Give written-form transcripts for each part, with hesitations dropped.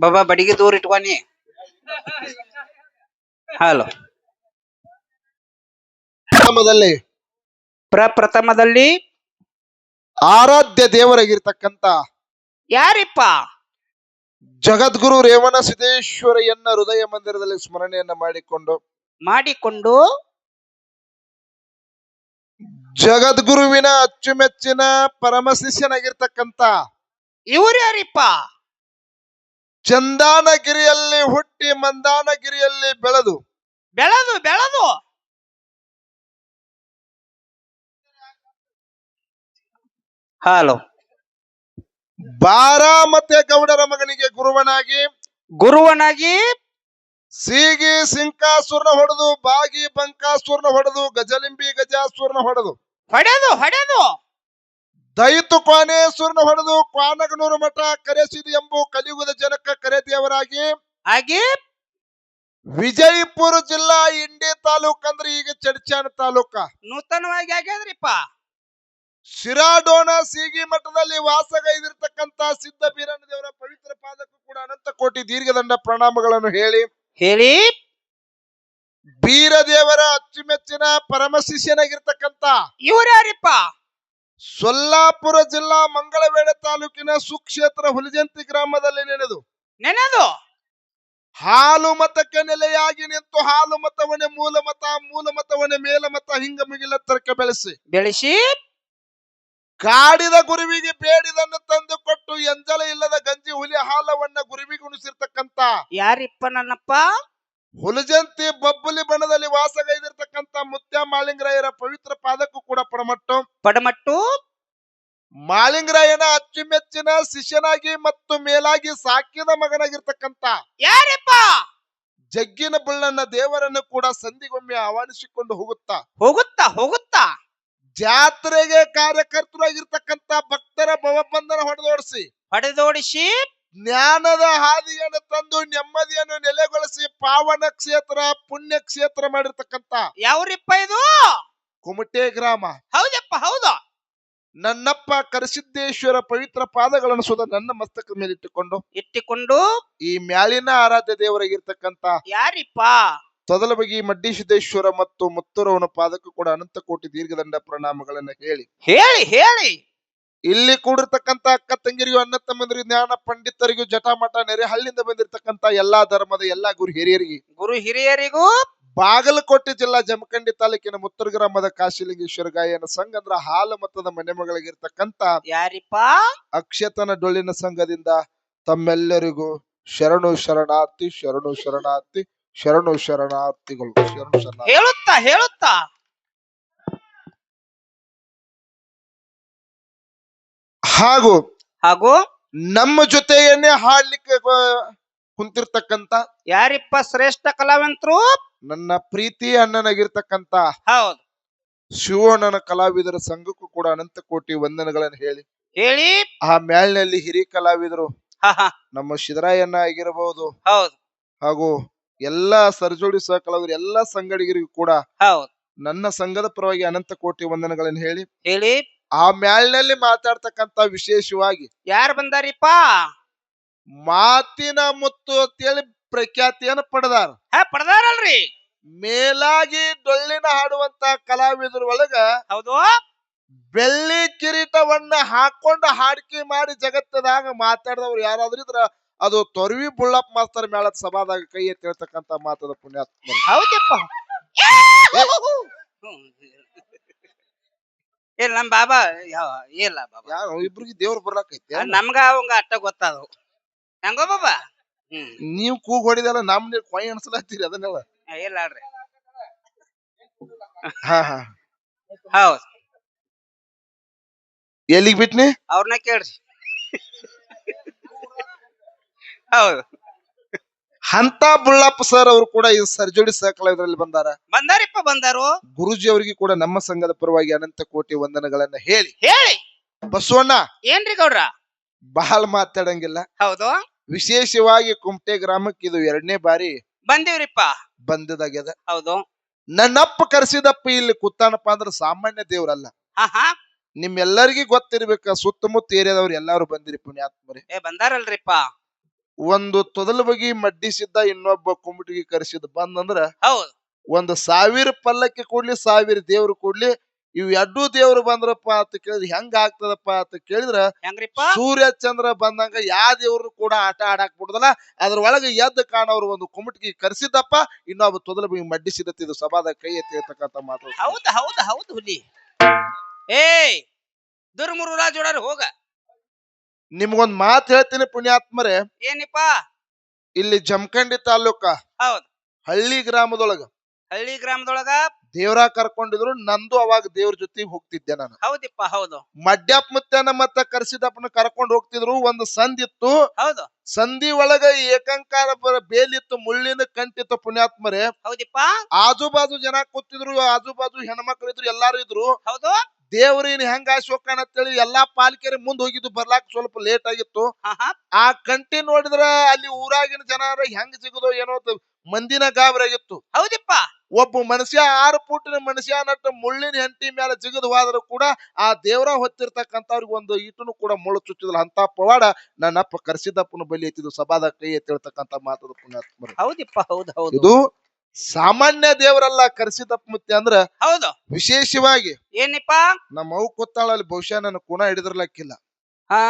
ಬಾಬಾ ಬಡಿಗೆ ದೂರ ಇಟ್ಕೊನಿ. ಹಲೋ. ಗ್ರಾಮದಲ್ಲಿ ಪ್ರಪ್ರಥಮದಲ್ಲಿ ಆರಾಧ್ಯ ದೇವರಾಗಿರ್ತಕ್ಕಂತ ಯಾರಿಪ್ಪ? ಜಗದ್ಗುರು ರೇವಣ ಸಿದ್ದೇಶ್ವರಯ್ಯನ ಹೃದಯ ಮಂದಿರದಲ್ಲಿ ಸ್ಮರಣೆಯನ್ನ ಮಾಡಿಕೊಂಡು ಜಗದ್ಗುರುವಿನ ಅಚ್ಚುಮೆಚ್ಚಿನ ಪರಮ ಶಿಷ್ಯನಾಗಿರ್ತಕ್ಕಂತ ಇವ್ರು ಯಾರಿಪ್ಪ? ಚಂದಾನಗಿರಿಯಲ್ಲಿ ಹುಟ್ಟಿ ಮಂದಾನಗಿರಿಯಲ್ಲಿ ಬೆಳೆದು ಬೆಳೆದು ಬೆಳೆದು ಹಲೋ ಬಾರಾಮತೆ ಗೌಡರ ಮಗನಿಗೆ ಗುರುವನಾಗಿ ಸೀಗಿ ಸಿಂಕಾಸುರನ ಹೊಡೆದು ಬಾಗಿ ಬಂಕಾಸುರನ ಹೊಡೆದು ಗಜಲಿಂಬಿ ಗಜಾಸುರನ ಹೊಡೆದು ಹೊಡೆದು ದೈತು ಕ್ವಾನೇಶ್ವರನ ಹೊಡೆದು ಕ್ವಾನಗನೂರು ಮಠ ಕರೆಸಿದು ಎಂಬು ಕಲಿಯುಗದ ಜನಕ ಕರೆದೇವರಾಗಿ ಹಾಗೆ ವಿಜಯಪುರ ಜಿಲ್ಲಾ ಇಂಡಿ ತಾಲೂಕ್ ಅಂದ್ರೆ ಈಗ ಚಡ್ಚಾನ ತಾಲೂಕ ನೂತನವಾಗಿ ಆಗ್ಯಾದ್ರಿಪ್ಪ. ಶಿರಾಡೋಣ ಸೀಗಿ ಮಠದಲ್ಲಿ ವಾಸಗೈದಿರ್ತಕ್ಕಂತ ಸಿದ್ಧ ಬೀರಣ್ಣ ದೇವರ ಪವಿತ್ರ ಪಾದಕ್ಕೂ ಕೂಡ ಅನಂತ ಕೋಟಿ ದೀರ್ಘದಂಡ ಪ್ರಣಾಮಗಳನ್ನು ಹೇಳಿ ಬೀರದೇವರ ಅಚ್ಚುಮೆಚ್ಚಿನ ಪರಮ ಶಿಷ್ಯನಾಗಿರ್ತಕ್ಕಂತ ಇವ್ರು ಯಾರಿಪ್ಪ? ಸೊಲ್ಲಾಪುರ ಜಿಲ್ಲಾ ಮಂಗಳವೇಳೆ ತಾಲೂಕಿನ ಸುಕ್ಷೇತ್ರ ಹುಲಿಜಂತಿ ಗ್ರಾಮದಲ್ಲಿ ನೆನೆದು ಹಾಲು ಮತಕ್ಕೆ ನೆಲೆಯಾಗಿ ನಿಂತು ಹಾಲು ಮತವನ್ನೇ ಮೂಲ ಮತವನ್ನೇ ಮೇಲ ಮತ ಹಿಂಗ ಮುಗಿಲ ತರ್ಕ ಬೆಳೆಸಿ ಕಾಡಿದ ಗುರುವಿಗೆ ಬೇಡಿದನ್ನು ತಂದು ಕೊಟ್ಟು ಎಂಜಲ ಇಲ್ಲದ ಗಂಜಿ ಹುಲಿ ಹಾಲವನ್ನ ಗುರುವಿಗೆ ಉಣಿಸಿರ್ತಕ್ಕಂತ ಯಾರಿಪ್ಪ ನನ್ನಪ್ಪ? ಹುಲಜಂತಿ ಬಬ್ಬುಲಿ ಬಣದಲ್ಲಿ ವಾಸಗೈದಿರ್ತಕ್ಕಂತ ಮುತ್ಯ ಮಾಳಿಂಗರಾಯರ ಪವಿತ್ರ ಪಾದಕ್ಕೂ ಕೂಡ ಪಡಮಟ್ಟು ಮಾಳಿಂಗರಾಯನ ಅಚ್ಚುಮೆಚ್ಚಿನ ಶಿಷ್ಯನಾಗಿ ಮತ್ತು ಮೇಲಾಗಿ ಸಾಕಿದ ಮಗನಾಗಿರ್ತಕ್ಕಂತ ಯಾರಿಪ್ಪ? ಜಗ್ಗಿನ ಬಳ್ಳನ್ನ ದೇವರನ್ನು ಕೂಡ ಸಂಧಿಗೊಮ್ಮೆ ಆಹ್ವಾನಿಸಿಕೊಂಡು ಹೋಗುತ್ತಾ ಜಾತ್ರೆಗೆ ಕಾರ್ಯಕರ್ತರಾಗಿರ್ತಕ್ಕಂತ ಭಕ್ತರ ಭವಬಂಧನ ಹೊಡೆದೋಡಿಸಿ ಜ್ಞಾನದ ಹಾದಿಯನ್ನು ತಂದು ನೆಮ್ಮದಿಯನ್ನು ನೆಲೆಗೊಳಿಸಿ ಪಾವನ ಕ್ಷೇತ್ರ ಪುಣ್ಯ ಕ್ಷೇತ್ರ ಮಾಡಿರ್ತಕ್ಕಂತ ಯಾವ್ರಿಪ್ಪ ಇದು? ಕುಮಟೆ ಗ್ರಾಮ. ಹೌದಪ್ಪ ಹೌದು. ನನ್ನಪ್ಪ ಕರಸಿದ್ದೇಶ್ವರ ಪವಿತ್ರ ಪಾದಗಳನ್ನು ಸುದ ನನ್ನ ಮಸ್ತಕದ ಮೇಲೆ ಇಟ್ಟುಕೊಂಡು ಈ ಮ್ಯಾಲಿನ ಆರಾಧ್ಯ ದೇವರಾಗಿರ್ತಕ್ಕಂತ ಯಾರಿಪ್ಪ? ತೊದಲಬಗಿ ಮಡ್ಡಿ ಸಿದ್ದೇಶ್ವರ ಮತ್ತು ಮುತ್ತೂರವನ ಪಾದಕ್ಕೂ ಕೂಡ ಅನಂತ ಕೋಟಿ ದೀರ್ಘದಂಡ ಪ್ರಣಾಮಗಳನ್ನ ಹೇಳಿ ಇಲ್ಲಿ ಕೂಡಿರ್ತಕ್ಕಂತ ಅಕ್ಕ ತಂಗಿರಿಗೂ ಅಣ್ಣ ತಮ್ಮಂದಿರಿಗೂ ಜ್ಞಾನ ಪಂಡಿತರಿಗೂ ಜಟಾಮಠ ನೆರೆಹಳ್ಳಿಯಿಂದ ಬಂದಿರತಕ್ಕಂತ ಎಲ್ಲಾ ಧರ್ಮದ ಎಲ್ಲಾ ಗುರು ಹಿರಿಯರಿಗೂ ಬಾಗಲಕೋಟೆ ಜಿಲ್ಲಾ ಜಮಖಂಡಿ ತಾಲೂಕಿನ ಮುತ್ತೂರು ಗ್ರಾಮದ ಕಾಶಿಲಿಂಗೇಶ್ವರ ಗಾಯನ ಸಂಘ ಅಂದ್ರ ಹಾಲು ಮತದ ಮನೆ ಮಗಳಿಗಿರ್ತಕ್ಕಂತ ಯಾರಿಪ್ಪ? ಅಕ್ಷತನ ಡೊಳ್ಳಿನ ಸಂಘದಿಂದ ತಮ್ಮೆಲ್ಲರಿಗೂ ಶರಣು ಶರಣಾರ್ಥಿ ಶರಣಾರ್ಥಿಗಳು ಹೇಳುತ್ತಾ ಹಾಗೂ ನಮ್ಮ ಜೊತೆಯನ್ನೇ ಹಾಡ್ಲಿಕ್ಕೆ ಕುಂತಿರ್ತಕ್ಕಂತ ಯಾರಿಪ್ಪ? ಶ್ರೇಷ್ಠ ಕಲಾವಂತರು ನನ್ನ ಪ್ರೀತಿ ಅಣ್ಣನಾಗಿರ್ತಕ್ಕಂತ ಹೌದು ಶಿವಣ್ಣನ ಕಲಾವಿದರ ಸಂಘಕ್ಕೂ ಕೂಡ ಅನಂತ ಕೋಟಿ ವಂದನೆಗಳನ್ನು ಹೇಳಿ ಆ ಮ್ಯಾಲಿನಲ್ಲಿ ಹಿರಿಯ ಕಲಾವಿದರು ನಮ್ಮ ಶಿವರಾಯಣ್ಣ ಆಗಿರಬಹುದು, ಹೌದು, ಹಾಗೂ ಎಲ್ಲಾ ಸರ್ಜೋಡಿ ಸಹ ಕಲಾವಿದರು ಎಲ್ಲಾ ಸಂಗಡಿಗರಿಗೂ ಕೂಡ ಹೌದು ನನ್ನ ಸಂಘದ ಪರವಾಗಿ ಅನಂತ ಕೋಟಿ ವಂದನೆಗಳನ್ನು ಹೇಳಿ ಆ ಮ್ಯಾಲಿನಲ್ಲಿ ಮಾತಾಡ್ತಕ್ಕಂತ ವಿಶೇಷವಾಗಿ ಯಾರು ಬಂದಾರಿಪ್ಪ? ಮಾತಿನ ಮುತ್ತು ಅಂತೇಳಿ ಪ್ರಖ್ಯಾತಿಯನ್ನು ಪಡೆದಾರಲ್ರಿ. ಮೇಲಾಗಿ ಡೊಳ್ಳಿನ ಹಾಡುವಂತ ಕಲಾವಿದರ ಒಳಗ ಹೌದು ಬೆಳ್ಳಿ ಕಿರೀಟವನ್ನ ಹಾಕೊಂಡು ಹಾಡಿಕೆ ಮಾಡಿ ಜಗತ್ತದಾಗ ಮಾತಾಡಿದವ್ರು ಯಾರಾದ್ರೂ ಇದ್ರ ಅದು ತೊರವಿ ಬುಳ್ಳಪ್ಪ ಮಾಸ್ತರ್ ಮೇಳದ ಸಭಾದಾಗ ಕೈ ಎತ್ತಿ ಹೇಳ್ತಕ್ಕಂತ ಮಾತದ ಪುಣ್ಯಾತ್ಮ. ಹೌದಪ್ಪ. ಇಲ್ಲ ನಮ್ ಬಾಬಾ ಇಲ್ಲ ಬಾಬಾ ಯಾರು ಇಬ್ರಿಗೆ ದೇವ್ರು ಬರ್ಲಾಕೈತಿ ನಮ್ಗ ಅವಂಗ ಅಟ್ಟ ಗೊತ್ತಾದವು ಹೆಂಗೋ ಬಾಬಾ. ನೀವ್ ಕೂಗ್ ಹೊಡಿದಲ್ಲ ನಮ್ ನೀವ್ ಕೊಯ್ ಅನ್ಸಲತ್ತೀರಿ ಅದನ್ನೆಲ್ಲ ಇಲ್ಲ ಅಲ್ರಿ. ಹೌದ್ ಎಲ್ಲಿಗ್ ಬಿಟ್ನಿ ಅವ್ರನ್ನ ಕೇಳ್ರಿ. ಹೌದು ಅಂತ ಬುಳ್ಳಪ್ಪ ಸರ್ ಅವರು ಕೂಡ ಈ ಸರ್ಜೋಡಿ ಸಹಕಲಾವಿದರಲ್ಲಿ ಬಂದಾರು. ಗುರುಜಿ ಅವರಿಗೆ ಕೂಡ ನಮ್ಮ ಸಂಘದ ಪರವಾಗಿ ಅನಂತ ಕೋಟಿ ವಂದನೆಗಳನ್ನ ಹೇಳಿ ಬಸವಣ್ಣ ಏನ್ರಿ ಗೌಡ್ರ ಬಹಳ ಮಾತಾಡಂಗಿಲ್ಲ. ಹೌದು ವಿಶೇಷವಾಗಿ ಕುಮಟೆ ಗ್ರಾಮಕ್ಕೆ ಇದು 2ನೇ ಬಾರಿ ಬಂದಿವ್ರಿಪ್ಪ. ಬಂದದಾಗ್ಯದ. ಹೌದು ನನ್ನಪ್ಪ ಕರೆಸಿದಪ್ಪ ಇಲ್ಲಿ ಕೂತಾನಪ್ಪ ಅಂದ್ರ ಸಾಮಾನ್ಯ ದೇವ್ರಲ್ಲ. ನಿಮ್ಮೆಲ್ಲರಿಗೂ ಗೊತ್ತಿರ್ಬೇಕ, ಸುತ್ತಮುತ್ತ ಏರಿಯಾದವ್ರು ಎಲ್ಲಾರು ಬಂದಿರಿ ಪುಣ್ಯಾತ್ಮರಿ. ಬಂದಾರಲ್ರಿಪ್ಪ. ಒಂದು ತೊದಲ ಬಗಿ ಮಡ್ಡಿಸಿದ್ದ ಇನ್ನೊಬ್ಬ ಕುಮಟಿಗೆ ಕರೆಸಿದ ಬಂದಂದ್ರ ಹೌದು 1,000 ಪಲ್ಲಕ್ಕಿ ಕೊಡ್ಲಿ 1,000 ದೇವ್ರು ಕೊಡ್ಲಿ ಇವ್ ಎಡ್ಡು ದೇವ್ರು ಬಂದ್ರಪ್ಪ ಅಂತ ಕೇಳಿದ್ರೆ ಹೆಂಗ ಆಗ್ತದಪ್ಪ ಅಂತ ಕೇಳಿದ್ರ ಹೆಂಗ್ರಿಪ್ಪ ಸೂರ್ಯ ಚಂದ್ರ ಬಂದಂಗ ಯಾ ದೇವ್ರು ಕೂಡ ಆಟ ಆಡಾಕ್ ಬಿಡುದಲ್ಲ ಅದ್ರ ಒಳಗೆ ಎದ್ದು ಕಾಣೋರು ಒಂದು ಕುಮಟಿಗೆ ಕರೆಸಿದ್ದಪ್ಪ ಇನ್ನೊಬ್ಬ ತೊದಲ ಬಗಿ ಮಡ್ಡಿಸಿದತ್ತ ಇದು ಸಭಾದ ಕೈ ಎತ್ತಿ ಹೇಳ್ತಕ್ಕಂಥ ಮಾತು ಹೌದು ಹೌದು ಹೌದು ಹುಲಿ ಏಯ್ ದುರ್ಮುರುಳ ಜೋಡಾರು ಹೋಗ ನಿಮ್ಗೊಂದ್ ಮಾತು ಹೇಳ್ತೀನಿ ಪುಣ್ಯಾತ್ಮರೇ ಏನಿಪ್ಪ ಇಲ್ಲಿ ಜಮಖಂಡಿ ತಾಲೂಕ ಹೌದು ಹಳ್ಳಿ ಗ್ರಾಮದೊಳಗ ಹಳ್ಳಿ ಗ್ರಾಮದೊಳಗ ದೇವ್ರ ಕರ್ಕೊಂಡಿದ್ರು ನಂದು ಅವಾಗ ದೇವ್ರ ಜೊತೆಗೆ ಹೋಗ್ತಿದ್ದೆ ನಾನು ಹೌದಿಪ್ಪ ಹೌದು ಮಡ್ಯಪ್ ಮುತ್ತನ ಮತ್ತ ಕರ್ಸಿದಪ್ಪನ ಕರ್ಕೊಂಡು ಹೋಗ್ತಿದ್ರು ಒಂದು ಸಂದಿತ್ತು ಹೌದು ಸಂಧಿ ಒಳಗ ಏಕಂಕಾರ ಬೇಲಿತ್ತು ಮುಳ್ಳಿನ ಕಂಟಿತ್ತು ಪುಣ್ಯಾತ್ಮರೇ ಹೌದಿಪ್ಪ ಆಜು ಬಾಜು ಜನ ಕೂತಿದ್ರು ಆಜು ಬಾಜು ಹೆಣ್ಮಕ್ಳು ಇದ್ರು ಎಲ್ಲಾರು ಇದ್ರು ಹೌದು ದೇವ್ರಿನ್ ಹೆಂಗ ಆಶೋಕಣ ಅಂತೇಳಿ ಎಲ್ಲಾ ಪಾಲಿಕೆರೆ ಮುಂದ್ ಹೋಗಿದ್ದು ಬರ್ಲಾಕ್ ಸ್ವಲ್ಪ ಲೇಟ್ ಆಗಿತ್ತು ಆ ಕಂಟಿ ನೋಡಿದ್ರ ಅಲ್ಲಿ ಊರಾಗಿನ ಜನರ ಹೆಂಗ್ ಸಿಗುದೋ ಏನೋ ಮಂದಿನ ಗಾಬರಾಗಿತ್ತು ಹೌದಿಪ್ಪ ಒಬ್ಬ ಮನುಷ್ಯ 6 ಫೂಟಿನ ಮನುಷ್ಯ ನಟ್ಟ ಮುಳ್ಳಿನ ಹೆಂಟಿ ಮೇಲೆ ಜಿಗದು ಹೋದ್ರು ಕೂಡ ಆ ದೇವ್ರ ಹೊತ್ತಿರ್ತಕ್ಕಂಥವ್ರಿಗೆ ಒಂದು ಈಟನು ಕೂಡ ಮುಳ್ಳು ಚುಚ್ಚಿದಿಲ್ಲ ಅಂತ ಪವಾಡ ನನ್ನಪ್ಪ ಕರ್ಸಿದ್ದಪ್ಪನ ಬಲಿ ಎತ್ತಿದ್ದು ಸಭಾದ ಕೈ ಎತ್ತಿರ್ತಕ್ಕಂಥ ಮಾತದ ಪುಣ್ಯಾತ್ಮರು ಹೌದಿಪ್ಪ ಹೌದು ಹೌದು ಇದು ಸಾಮಾನ್ಯ ದೇವರಲ್ಲ ಕರ್ಸಿದಪ್ಪ ಮುತ್ತೆ ಅಂದ್ರ ಹೌದು ವಿಶೇಷವಾಗಿ ಏನಿಪ್ಪ ನಮ್ಮ ಅವು ಕೂತಾಳಲ್ಲಿ ಬಹುಶಃ ನನ್ನ ಕುಣ ಹಿಡಿದ್ರಲಕ್ಕಿಲ್ಲ ಹಾ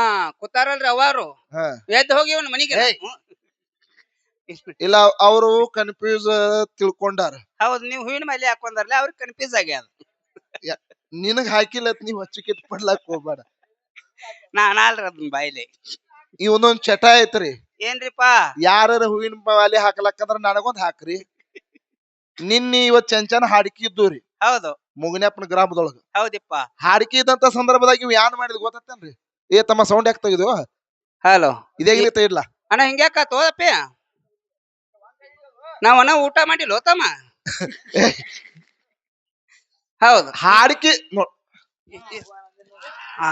ಕೂತಾರಲ್ರಿ ಅವಾರು ಹಾ ಎದ್ದು ಹೋಗಿ ಅವ್ನ ಮನಿಗೆ ಏಯ್. ಇಲ್ಲ ಅವರು ಕನ್ಫ್ಯೂಸ್ ತಿಳ್ಕೊಂಡಾರ ಹೌದು ನೀವು ಹೂವಿನ ಮೇಲೆ ಹಾಕೊಂಡಾರಲ್ಲ ಅವ್ರಿಗೆ ಕನ್ಫ್ಯೂಸ್ ಆಗ್ಯಾದ ನಿನಗ್ ಹಾಕಿಲ್ಲ ನೀವ್ ಹಚ್ಚಿಕಿಟ್ ಪಡ್ಲಾಕ್ ಹೋಗ್ಬೇಡ ನಾಲ್ರಿ ಅದನ್ನ ಬಾಯ್ಲಿ ಇವನೊಂದ್ ಚಟ ಐತ್ರಿ ಏನ್ರಿಪ್ಪ ಯಾರ ಹೂವಿನ ಬಾಲಿ ಹಾಕ್ಲಕ್ಕಂದ್ರ ನನಗೊಂದ್ ಹಾಕ್ರಿ ನಿನ್ನಿ ಇವತ್ ಚಂಚನ ಹಾಡಿಕೆ ಇದ್ದು ರೀ ಹೌದು ಮುಗನ್ಯಪ್ಪನ ಗ್ರಾಮದೊಳಗ ಹೌದಿಪ್ಪ ಹಾಡಿಕೆ ಇದ್ದಂತ ಸಂದರ್ಭದಾಗ ಇವ್ ಯಾನ್ ಮಾಡಿದ್ ಗೊತ್ತೇನ್ರಿ ಏ ತಮ್ಮ ಸೌಂಡ್ ಯಾಕೆ ತೆಗೆದು ಹಲೋ ಇದೇ ಇಡ್ಲ ಅಣ್ಣ ಹಿಂಗ್ಯಾಕಾತು ಅಪ್ಪಿ ನಾವನ್ನ ಊಟ ಮಾಡಿಲ್ಲ ತಮ್ಮ ಹೌದು ಹಾಡಿಕೆ ಹಾ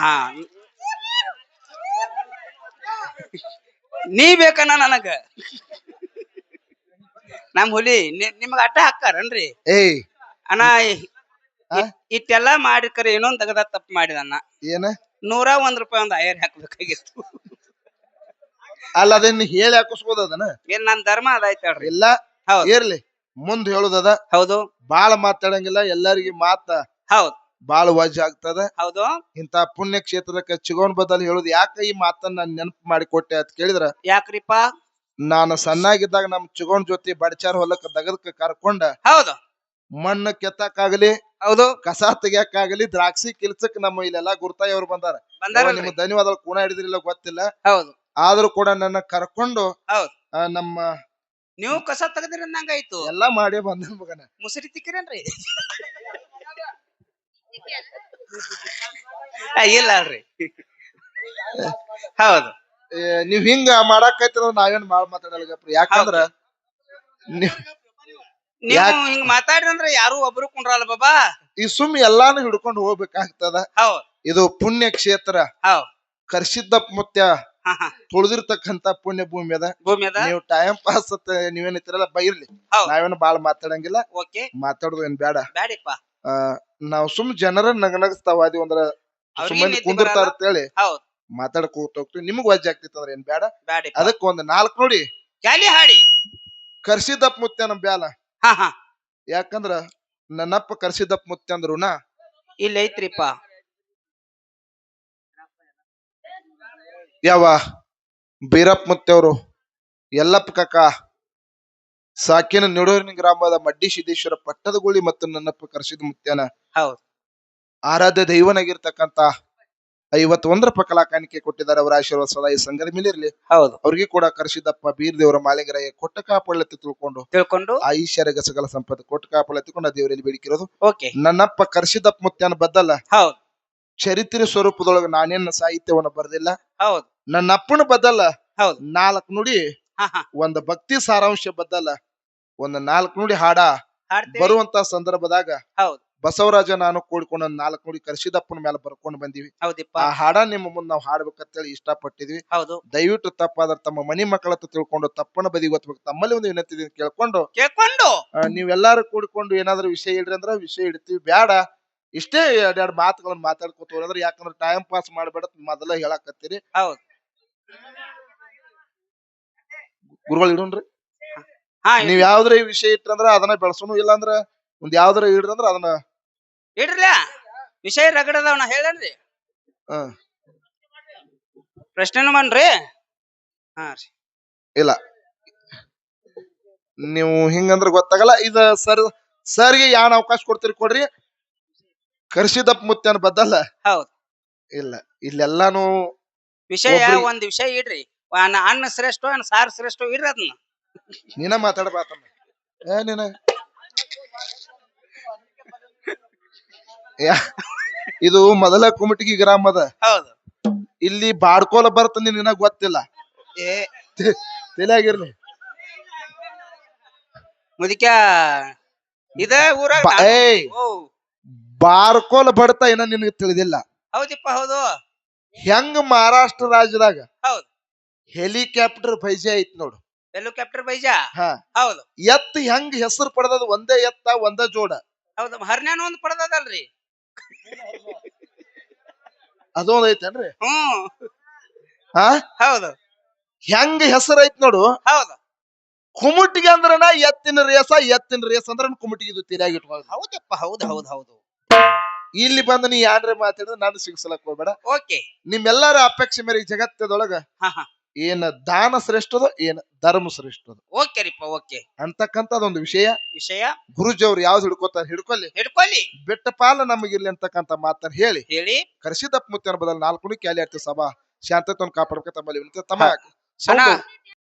ನೀ ಬೇಕಣ್ಣ ನನಗ ನಮ್ ಹುಲಿ ನಿಮಗ ಅಟ್ಟ ಹಾಕಾರನ್ರಿ ಏಯ್ ಅಣ್ಣ ಇಟ್ಟೆಲ್ಲಾ ಮಾಡಿಕರೆ ಇನ್ನೊಂದ್ ತಗದ ತಪ್ಪು ಮಾಡಿದಣ್ಣ ಏನ ₹101 ಒಂದು ಐರ್ ಹಾಕ್ಬೇಕಾಗಿತ್ತು ಅಲ್ಲ ಅದನ್ನ ಹೇಳಿ ಹಾಕಿಸ್ಬೋದನ ಏನ್ ನನ್ ಧರ್ಮ ಅದಾಯ್ತು ಹೇಳ್ರಿ ಇಲ್ಲ ಹೌದು ಇರ್ಲಿ ಮುಂದ್ ಹೇಳುದದ ಹೌದು ಬಾಳ ಮಾತಾಡಂಗಿಲ್ಲ ಎಲ್ಲರಿಗೂ ಮಾತ ಹೌದು ಬಾಳ ವಜ್ ಆಗ್ತದ ಹೌದು ಇಂತ ಪುಣ್ಯ ಕ್ಷೇತ್ರಕ್ಕೆ ಚಿಗೋನ್ ಬದಲ್ ಹೇಳುದು ಯಾಕ ಈ ಮಾತನ್ನ ನೆನಪು ಮಾಡಿ ಕೊಟ್ಟೆ ಅಂತ ಕೇಳಿದ್ರ ಯಾಕ್ರಿಪ್ಪ ನಾನು ಸಣ್ಣಾಗಿದ್ದಾಗ ನಮ್ ಚಿಗೋನ್ ಜೊತೆ ಬಡಚಾರ ಹೊಲಕ್ಕ ದಗದಕ್ಕ ಕರ್ಕೊಂಡ ಹೌದು ಮಣ್ಣು ಕೆತ್ತಕ್ಕಾಗಲಿ ಹೌದು ಕಸ ತೆಗಿಯಕ್ಕಾಗಲಿ ದ್ರಾಕ್ಷಿ ಕಿಲ್ಸಕ್ ನಮ್ಮ ಇಲ್ಲೆಲ್ಲಾ ಗುರ್ತಾಯವ್ರು ಬಂದಾರ ನಿಮ್ ಧನ್ಯವಾದ ಕೂಣ ಹಿಡಿದ್ರಿಲ್ಲ ಗೊತ್ತಿಲ್ಲ ಹೌದು ಆದ್ರೂ ಕೂಡ ನನ್ನ ಕರ್ಕೊಂಡು ಹೌದು ನಮ್ಮ ನೀವು ಕಸ ತೆಗದ್ರಿ ನಂಗಾಯ್ತು ಎಲ್ಲಾ ಮಾಡೇ ಬಂದ ಮಗನ ಮುಸುರಿ ತಿಕ್ಕಿರೇನ್ರಿ ಇಲ್ಲ ಅಲ್ರಿ ಹೌದು ನೀವ್ ಹಿಂಗ ಮಾಡಾಕೈತ್ರ ನಾವೇನ್ ಬಾಳ್ ಮಾತಾಡಲ್ಗಪ್ರಿ ಯಾಕಂದ್ರ ನೀವು ಹಿಂಗ್ ಮಾತಾಡ್ರಂದ್ರ ಯಾರು ಒಬ್ರು ಕುಂಡ್ರಲ್ಲ ಬಾಬಾ ಈ ಸುಮ್ ಎಲ್ಲಾನು ಹಿಡ್ಕೊಂಡು ಹೋಗ್ಬೇಕಾಗ್ತದ ಹೌದು ಇದು ಪುಣ್ಯ ಕ್ಷೇತ್ರ ಹೌದು ಕರ್ಸಿದ್ದಪ್ಪ ಮುತ್ಯ ತುಳಿದಿರ್ತಕ್ಕಂತ ಪುಣ್ಯ ಭೂಮಿ ಅದ ಭೂಮಿ ಅದ ನೀವು ಟೈಮ್ ಪಾಸ್ ನೀವೇನಿತ್ತಿರಲ್ಲ ಬೈರ್ಲಿ ನಾವೇನು ಬಾಳ ಮಾತಾಡಂಗಿಲ್ಲ ಮಾತಾಡುದು ಏನ್ ಬೇಡ ಬ್ಯಾಡಿಪ್ಪ ನಾವ್ ಸುಮ್ ಜನರ ನಗನಗಿಸ್ತಾವ ಅದಿ ಒಂದ್ರ ಸುಮ್ಮನೆ ಕುಂದಿರ್ತಾರ ಅಂತೇಳಿ ಮಾತಾಡ್ಕೋತ ಹೋಗ್ತೀವಿ ನಿಮಗ್ ವಜ್ಜೆ ಆಗ್ತಿತ್ತು ಅಂದ್ರೆ ಏನ್ ಬೇಡ ಅದಕ್ಕೆ ಒಂದ್ 4 ನೋಡಿ ಹಾಡಿ ಕರ್ಸಿದ್ದಪ್ಪ ಮುತ್ಯ ನಮ್ ಬ್ಯಾಲ ಯಾಕಂದ್ರ ನನ್ನಪ್ಪ ಕರ್ಸಿದ್ದಪ್ಪ ಮುತ್ಯ ಅಂದ್ರುನ ಇಲ್ಲ ಐತ್ರಿಪ್ಪ ಯಾವ ಬೀರಪ್ಪ ಮುತ್ಯವ್ರು ಯಲ್ಲಪ್ಪ ಕಾಕ ಸಾಕಿನ ನಿಡೂರಿನ ಗ್ರಾಮದ ಮಡ್ಡಿ ಸಿದ್ದೇಶ್ವರ ಪಟ್ಟದಗುಳಿ ಮತ್ತು ನನ್ನಪ್ಪ ಕರ್ಸಿದ ಮುತ್ಯನ ಆರಾಧ್ಯ ದೈವನಾಗಿರ್ತಕ್ಕಂತ 51 ಕಲಾ ಕಾಣಿಕೆ ಕೊಟ್ಟಿದ್ದಾರೆ. ಅವರ ಆಶೀರ್ವಾದ ಸದಾ ಈ ಸಂಘದ ಮೇಲೆ ಇರ್ಲಿ. ಹೌದು, ಅವ್ರಿಗೆ ಕೂಡ ಕರ್ಸಿದಪ್ಪ ಬೀರ್ ದೇವರ ಮಾಳಿಂಗರಾಯ ಕೊಟ್ಟ ಕಾಪಳ್ಳತಿ ತಿಳ್ಕೊಂಡು ಆ ಈಶ್ವರ್ಯ ಸಕಲ ಸಂಪತ್ತು ಕೊಟ್ಟ ಕಾಪಳ್ಳತಿಕೊಂಡು ಆ ದೇವರಲ್ಲಿ ಬೇಡಿಕಿರೋದು. ನನ್ನಪ್ಪ ಕರ್ಸಿದಪ್ಪ ಮುತ್ಯನ ಬದ್ದಲ್ಲ, ಚರಿತ್ರೆ ಸ್ವರೂಪದೊಳಗೆ ನಾನೇನ ಸಾಹಿತ್ಯವನ್ನ ಬರೆದಿಲ್ಲ. ನನ್ನಪ್ಪನ ಬದ್ದಲ್ಲ 4 ನುಡಿ, ಒಂದು ಭಕ್ತಿ ಸಾರಾಂಶ ಬದ್ದಲ್ಲ ಒಂದು 4 ನುಡಿ ಹಾಡ ಬರುವಂತ ಸಂದರ್ಭದಾಗ ಬಸವರಾಜ ನಾನು ಕೂಡ್ಕೊಂಡು 4 ನುಡಿ ಕರ್ಸಿದಪ್ಪನ ಮೇಲೆ ಬರ್ಕೊಂಡು ಬಂದಿವಿ. ಆ ಹಾಡ ನಿಮ್ಮ ಮುಂದೆ ನಾವು ಹಾಡ್ಬೇಕಂತೇಳಿ ಇಷ್ಟಪಟ್ಟಿದ್ವಿ. ದಯವಿಟ್ಟು ತಪ್ಪಾದ್ರೆ ತಮ್ಮ ಮನಿ ಮಕ್ಕಳ ಹತ್ರ ತಿಳ್ಕೊಂಡು ತಪ್ಪನ ಬದಿ ಗೊತ್ತಬೇಕು. ತಮ್ಮಲ್ಲಿ ಒಂದು ವಿನಂತಿ ಕೇಳ್ಕೊಂಡು ನೀವೆಲ್ಲಾರು ಕೂಡ್ಕೊಂಡು ಏನಾದ್ರು ವಿಷಯ ಇಡ್ರಿ ಅಂದ್ರ ವಿಷಯ ಇಡ್ತೀವಿ. ಬ್ಯಾಡ ಇಷ್ಟೇ 2 ಮಾತುಗಳನ್ನ ಮಾತಾಡ್ಕೊತ ಅಂದ್ರೆ, ಯಾಕಂದ್ರೆ ಟೈಮ್ ಪಾಸ್ ಮಾಡ್ಬೇಡ ಮೊದಲ ಹೇಳಕತ್ತೀರಿ. ಗುರುಗಳು ಇಡೋಣ್ರಿ. ಹಾ ನೀವ್ ಯಾವ್ದ್ರ ವಿಷಯ ಇಟ್ರಂದ್ರ ಅದನ್ನ ಬೆಳ್ಸೋನು, ಇಲ್ಲಾಂದ್ರ ಒಂದ್ ಯಾವ್ದಾರ ಇಡ್ರಂದ್ರ ಅದನ್ನ ಇಡ್ರಲ್ಲ. ವಿಷಯ ರಗಡದವ್ ನಾ ಹೇಳನ್ರಿ. ಹ ಪ್ರಶ್ನೆನು ಬನ್ರಿ. ಹಾ ರೀ. ಇಲ್ಲ ನೀವು ಹಿಂಗಂದ್ರ ಗೊತ್ತಾಗಲ್ಲ. ಇದ ಸರ್ಗೆ ಯಾನ್ ಅವಕಾಶ ಕೊಡ್ತೀರಿ ಕೊಡ್ರಿ. ಕರ್ಸಿದಪ್ಪ ಮುತ್ಯನ ಬದ್ದಲ್ಲ. ಹೌದು. ಇಲ್ಲ ಇಲ್ಲೆಲ್ಲಾನು ವಿಷಯ ಒಬ್ರಿಗೆ- ಒಂದ್ ವಿಷಯ ಇಡ್ರಿ. ಅನ್ನ ಶ್ರೇಷ್ಠ ಅನ್ನ ಸಾರು ಶ್ರೇಷ್ಠ ಇಡ್ರಿ ಅದನ್ನ. ನೀನ ಮಾತಾಡಬಾತಮ್ಮ. ನೀನ ಇದು ಮೊದಲ ಕುಮಟಗಿ ಗ್ರಾಮದ. ಹೌದು. ಇಲ್ಲಿ ಬಾಡ್ಕೋಲ ಬರ್ತ ನಿನಗ ಗೊತ್ತಿಲ್ಲ. ಏ ತಲೆಯಾಗಿರ್ಲಿ. ಮುದಿಕ ಇದ ಊರಾಗ ಏಯ್ ಬಾರ್ಕೋಲ ಬಡ್ತಾ ಏನ ನಿನಗೆ ತಿಳಿದಿಲ್ಲ. ಹೌದಿಪ್ಪ ಹೌದು. ಹೆಂಗ್ ಮಹಾರಾಷ್ಟ್ರ ರಾಜ್ಯದಾಗ ಹೌದು ಹೆಲಿಕಾಪ್ಟರ್ ಪೈಸೆ ಐತ್ ನೋಡು. ಹೆಲಿಕಾಪ್ಟರ್ ಬೈಜಾ. ಹಾ ಹೌದು ಎತ್ ಹೆಂಗ್ ಹೆಸರು ಪಡೆದದ ಒಂದೇ ಎತ್ತ ಒಂದೇ ಜೋಡ. ಹೌದು. ಹರ್ನ್ಯಾನ ಒಂದ್ ಪಡೆದಲ್ರಿ. ಅದೊಂದ್ ಐತೇನ್ರಿ. ಹ್ಮ್ ಹಾ ಹೌದು ಹೆಂಗ್ ಹೆಸರು ಐತ್ ನೋಡು. ಹೌದು. ಕುಮಟಿಗೆ ಅಂದ್ರನ ಎತ್ತಿನ ರೇಸ್ ಅಂದ್ರ ಕುಮಟಿಗೆ ತಿರ್ಯಾಗಿ ಇಟ್ಕೊಳ್ಳೋದು. ಹೌದಪ್ಪ ಹೌದು ಹೌದು ಹೌದು. ಇಲ್ಲಿ ಬಂದು ನೀ ಯಾನ್ರೆ ಮಾತಾಡಿದ್ರೆ ನಾನು ಸಿಗ್ಸಲಕ್ ಹೋಗ್ಬೇಡ. ಓಕೆ. ನಿಮ್ಮೆಲ್ಲರ ಅಪೇಕ್ಷೆ ಮೇರೆ ಈ ಜಗತ್ತದೊಳಗ ಹಾ ಹಾ ಏನ ದಾನ ಶ್ರೇಷ್ಠದೋ ಏನ ಧರ್ಮ ಶ್ರೇಷ್ಠದೋ ಓಕೆ ರೀಪ್ಪ ಓಕೆ. ಅಂತಕ್ಕಂಥದೊಂದು ವಿಷಯ ವಿಷಯ ಗುರುಜಿಯವ್ರು ಯಾವ್ದು ಹಿಡ್ಕೋತಾರ ಹಿಡ್ಕೊಳ್ಳಿ. ಹಿಡ್ಕೊಳ್ಳಿ. ಬೆಟ್ಟ ಪಾಲ ನಮಗಿರ್ಲಿ ಅಂತಕ್ಕಂಥ ಮಾತನ್ನ ಹೇಳಿ ಹೇಳಿ ಕರ್ಸಿದಪ್ಪ ಮುತ್ಯನ ಬದಲು 4 ಕ್ಯಾಲಿ ಸಭಾ ಶಾಂತತ್ವವನ್ನು ಕಾಪಾಡ್ಬೇಕ ತಮ್ಮಲ್ಲಿ ವಿನಂತಿ. ತಮ್ಮ ಅಣ್ಣ